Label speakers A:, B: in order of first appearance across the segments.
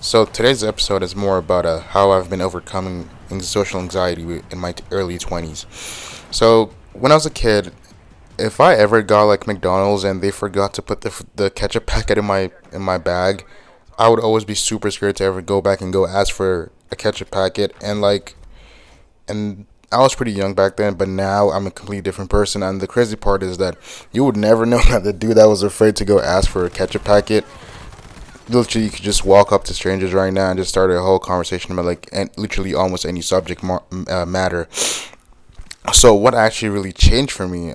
A: So today's episode is more about how I've been overcoming social anxiety in my early 20s. So when I was a kid, if I ever got like McDonald's and they forgot to put the ketchup packet in my bag, I would always be super scared to ever go back and go ask for a ketchup packet. And I was pretty young back then, but now I'm a completely different person. And the crazy part is that you would never know that the dude that was afraid to go ask for a ketchup packet, literally you could just walk up to strangers right now and just start a whole conversation about like literally almost any matter. So what actually really changed for me,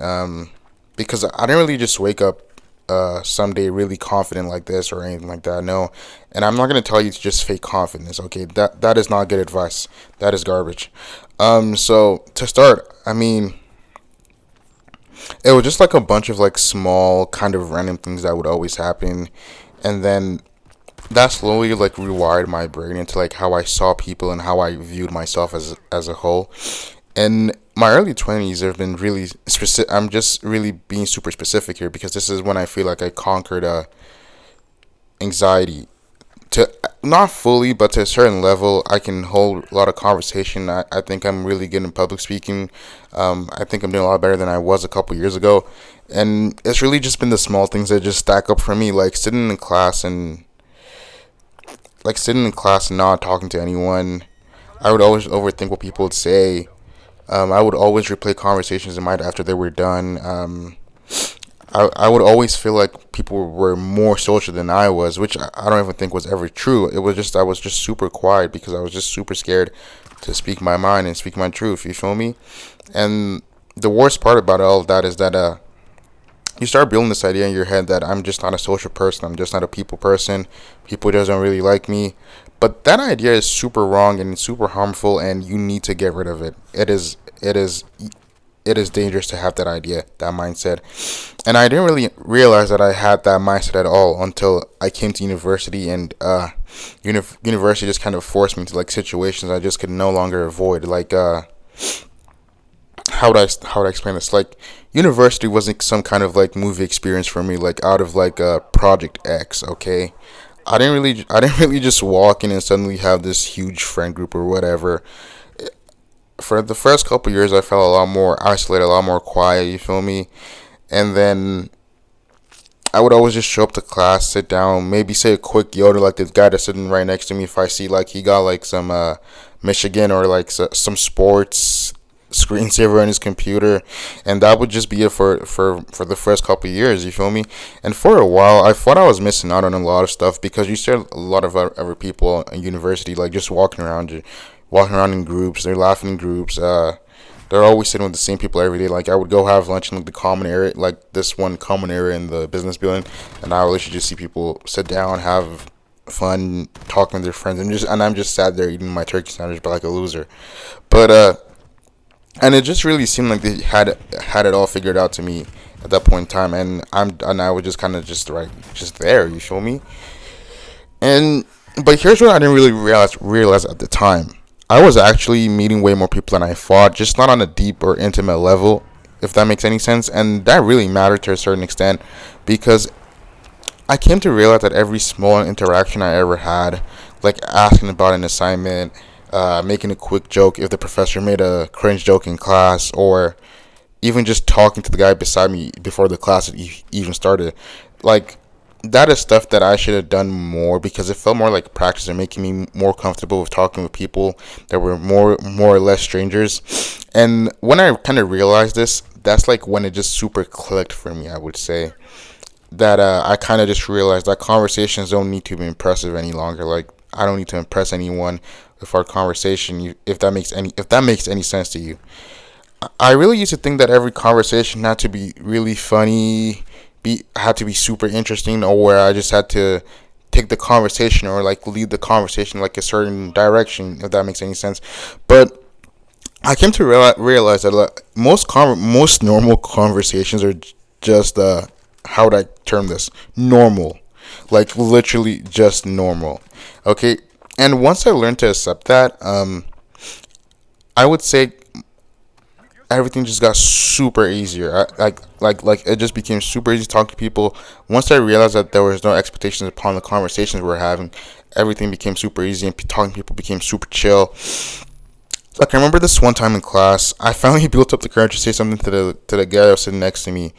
A: because I didn't really just wake up someday really confident like this or anything like that. No, and I'm not gonna tell you to just fake confidence. Okay, that is not good advice. That is garbage. So to start, I mean, it was just like a bunch of like small kind of random things that would always happen, and then that slowly like rewired my brain into like how I saw people and how I viewed myself as a whole. In my early 20s, have been really specific. I'm just really being super specific here because this is when I feel like I conquered anxiety to not fully, but to a certain level. I can hold a lot of conversation. I think I'm really good in public speaking. I think I'm doing a lot better than I was a couple years ago, and it's really just been the small things that just stack up for me, like sitting in class and not talking to anyone. I would always overthink what people would say. I would always replay conversations in my head after they were done. I would always feel like people were more social than I was, which I don't even think was ever true. It was just I was just super quiet because I was just super scared to speak my mind and speak my truth. You feel me? And the worst part about all of that is that you start building this idea in your head that I'm just not a social person. I'm just not a people person. People just don't really like me. But that idea is super wrong and super harmful, and you need to get rid of it. It is dangerous to have that idea, that mindset. And I didn't really realize that I had that mindset at all until I came to university, and university just kind of forced me into like situations I just could no longer avoid. Like how would I explain this? Like university wasn't some kind of like movie experience for me, like out of like Project X. Okay, I didn't really just walk in and suddenly have this huge friend group or whatever. For the first couple years, I felt a lot more isolated, a lot more quiet. You feel me? And then I would always just show up to class, sit down, maybe say a quick yo to like this guy that's sitting right next to me if I see like he got like some Michigan or like some sports screensaver on his computer, and that would just be it for the first couple of years. You feel me? And for a while, I thought I was missing out on a lot of stuff because you see a lot of other people in university like just walking around in groups. They're laughing in groups. They're always sitting with the same people every day. Like I would go have lunch in like the common area, like this one common area in the business building, and I would literally just see people sit down, have fun, talking to their friends, and I'm just sat there eating my turkey sandwich, but like a loser. But and it just really seemed like they had it all figured out to me at that point in time, and I was just kind of just there. You feel me? And but here's what I didn't really realize at the time. I was actually meeting way more people than I thought, just not on a deep or intimate level, if that makes any sense. And that really mattered to a certain extent because I came to realize that every small interaction I ever had, like asking about an assignment, making a quick joke if the professor made a cringe joke in class, or even just talking to the guy beside me before the class even started, like that is stuff that I should have done more because it felt more like practice and making me more comfortable with talking with people that were more or less strangers. And when I kind of realized this, that's like when it just super clicked for me. I would say that I kind of just realized that conversations don't need to be impressive any longer. Like I don't need to impress anyone with our conversation. If that makes any sense to you. I really used to think that every conversation had to be really funny, had to be super interesting, or where I just had to take the conversation or like lead the conversation like a certain direction. If that makes any sense, but I came to realize that like, most normal conversations are just how would I term this, normal, like literally just normal. Okay, and once I learned to accept that, I would say everything just got super easier. Like it just became super easy to talk to people once I realized that there was no expectations upon the conversations we were having, everything became super easy and talking to people became super chill. Like I remember this one time in class, I finally built up the courage to say something to the guy that was sitting next to me,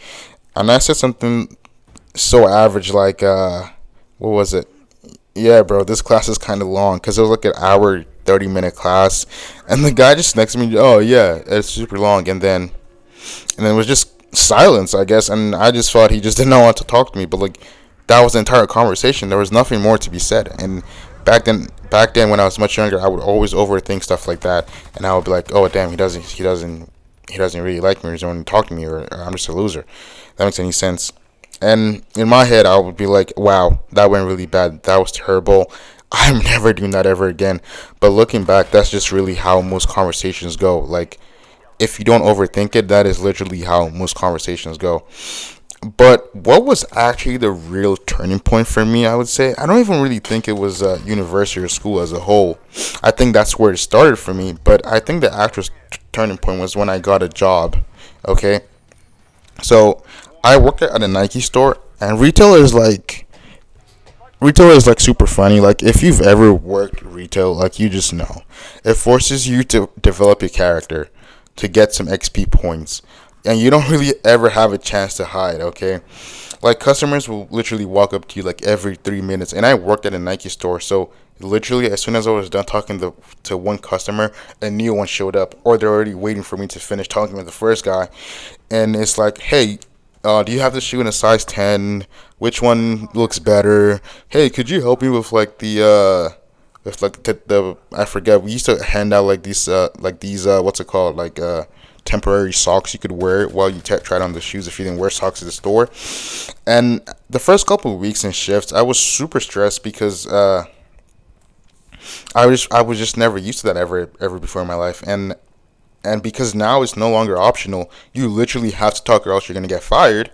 A: and I said something so average like, what was it? Yeah, bro, this class is kind of long because it was like an hour, 30-minute class, and the guy just next to me, oh yeah, it's super long, and then it was just silence, I guess, and I just thought he just didn't want to talk to me, but like that was the entire conversation. There was nothing more to be said, and back then when I was much younger, I would always overthink stuff like that, and I would be like, oh damn, he doesn't really like me, or doesn't want to talk to me, or I'm just a loser. That makes any sense. And in my head, I would be like, wow, that went really bad. That was terrible. I'm never doing that ever again. But looking back, that's just really how most conversations go. Like, if you don't overthink it, that is literally how most conversations go. But what was actually the real turning point for me, I would say, I don't even really think it was university or school as a whole. I think that's where it started for me. But I think the actual turning point was when I got a job. Okay, so I work at a Nike store, and retail is like super funny. Like if you've ever worked retail, like you just know, it forces you to develop your character to get some XP points, and you don't really ever have a chance to hide. Okay, like customers will literally walk up to you like every 3 minutes, and I worked at a Nike store, so literally as soon as I was done talking to one customer, a new one showed up, or they're already waiting for me to finish talking with the first guy, and it's like, hey, do you have the shoe in a size 10? Which one looks better? Hey, could you help me with like with like the I forget. We used to hand out like these what's it called, like temporary socks you could wear while you tried on the shoes if you didn't wear socks at the store. And the first couple of weeks in shifts, I was super stressed because I was just never used to that ever before in my life, and because now it's no longer optional, you literally have to talk or else you're gonna get fired.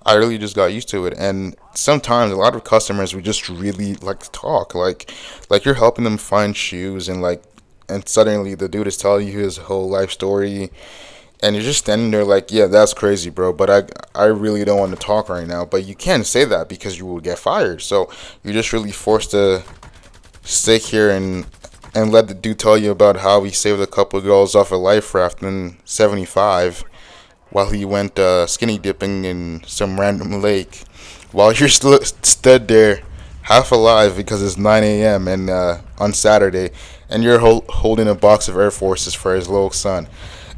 A: I really just got used to it, and sometimes a lot of customers would just really like to talk, like you're helping them find shoes, and suddenly the dude is telling you his whole life story, and you're just standing there like, yeah, that's crazy, bro, but I really don't want to talk right now. But you can't say that because you will get fired, so you're just really forced to sit here and let the dude tell you about how he saved a couple of girls off a life raft in '75 while he went skinny dipping in some random lake, while you're still stood there half alive because it's 9 a.m. and on Saturday, and you're holding a box of Air Forces for his little son.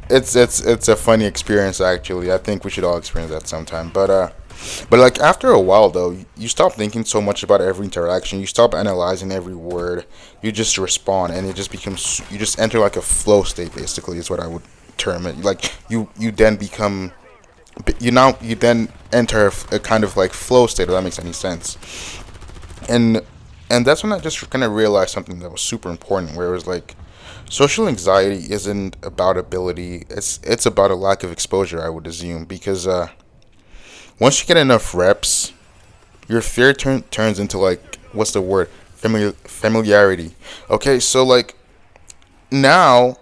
A: It's a funny experience actually. I think we should all experience that sometime. But like after a while though, you stop thinking so much about every interaction. You stop analyzing every word. You just respond, and it just becomes, you just enter like a flow state. Basically, is what I would term it. Like you then become, you then enter a kind of like flow state. If that makes any sense. And and that's when I just kind of realized something that was super important. Where it was like, social anxiety isn't about ability. It's about a lack of exposure, I would assume, because once you get enough reps, your fear turns into like, what's the word, familiarity. Okay, so like now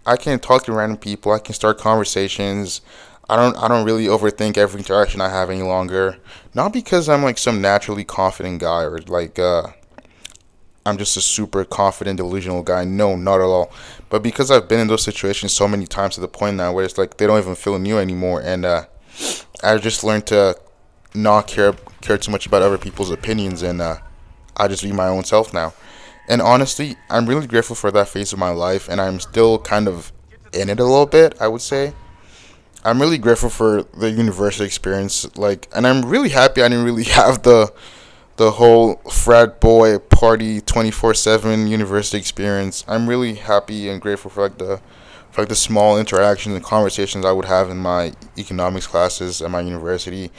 A: I can talk to random people. I can start conversations. I don't really overthink every interaction I have any longer. Not because I'm like some naturally confident guy, or like I'm just a super confident delusional guy. No, not at all. But because I've been in those situations so many times to the point now where it's like they don't even feel new anymore, and I just learned to not care too much about other people's opinions, and I just be my own self now. And honestly, I'm really grateful for that phase of my life, and I'm still kind of in it a little bit, I would say. I'm really grateful for the university experience, like, and I'm really happy I didn't really have the whole frat boy party 24/7 university experience. I'm really happy and grateful for like the small interactions and conversations I would have in my economics classes at my university.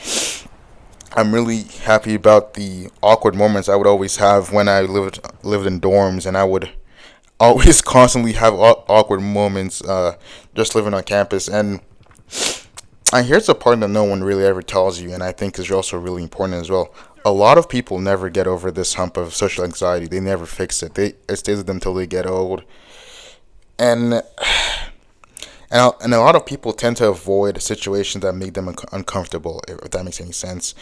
A: I'm really happy about the awkward moments I would always have when I lived in dorms, and I would always constantly have awkward moments just living on campus. And here's the part that no one really ever tells you, and I think is also really important as well. A lot of people never get over this hump of social anxiety. They never fix it. It stays with them until they get old, and and a lot of people tend to avoid situations that make them uncomfortable. If that makes any sense,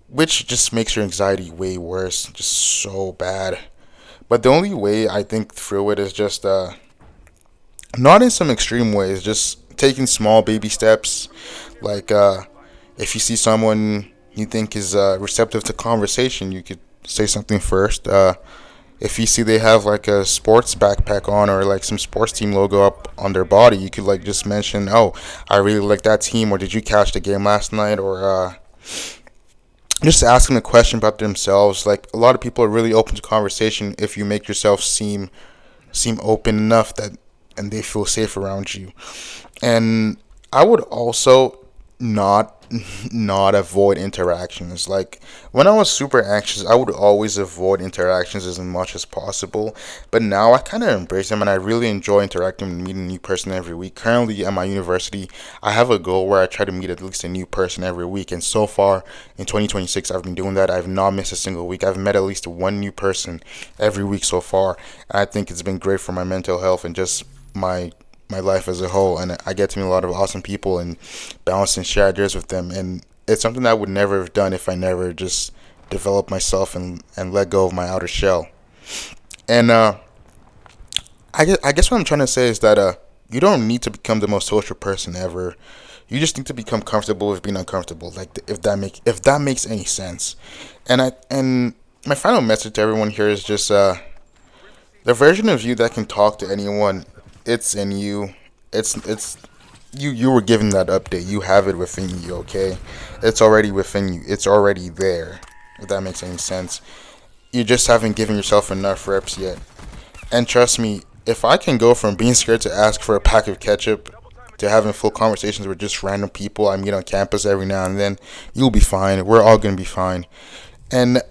A: which just makes your anxiety way worse, just so bad. But the only way I think through it is just not in some extreme ways, just taking small baby steps. Like if you see someone you think is receptive to conversation, you could say something first. If you see they have like a sports backpack on or like some sports team logo up on their body, you could like just mention, "Oh, I really like that team," or "Did you catch the game last night?" Or just ask them a question about themselves. Like a lot of people are really open to conversation if you make yourself seem open enough that and they feel safe around you. And I would also not not avoid interactions. Like when I was super anxious, I would always avoid interactions as much as possible. But now I kind of embrace them, and I really enjoy interacting and meeting a new person every week. Currently at my university, I have a goal where I try to meet at least a new person every week, and so far in 2026, I've been doing that. I've not missed a single week. I've met at least one new person every week so far. And I think it's been great for my mental health and just my life as a whole, and I get to meet a lot of awesome people and bounce and share ideas with them. And it's something that I would never have done if I never just developed myself and let go of my outer shell. And I guess what I'm trying to say is that you don't need to become the most social person ever. You just need to become comfortable with being uncomfortable. Like if that makes any sense. And my final message to everyone here is just the version of you that can talk to anyone, it's in you. It's you were given that update. You have it within you, okay? It's already within you. It's already there. If that makes any sense. You just haven't given yourself enough reps yet. And trust me, if I can go from being scared to ask for a pack of ketchup to having full conversations with just random people I meet on campus every now and then, you'll be fine. We're all gonna be fine. And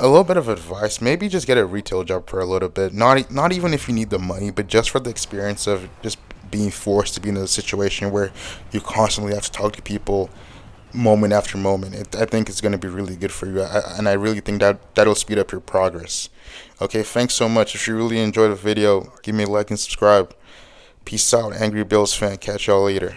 A: a little bit of advice, maybe just get a retail job for a little bit. Not even if you need the money, but just for the experience of just being forced to be in a situation where you constantly have to talk to people moment after moment. I think it's going to be really good for you, and I really think that that'll speed up your progress. Okay, thanks so much. If you really enjoyed the video, give me a like and subscribe. Peace out, Angry Bills fan. Catch y'all later.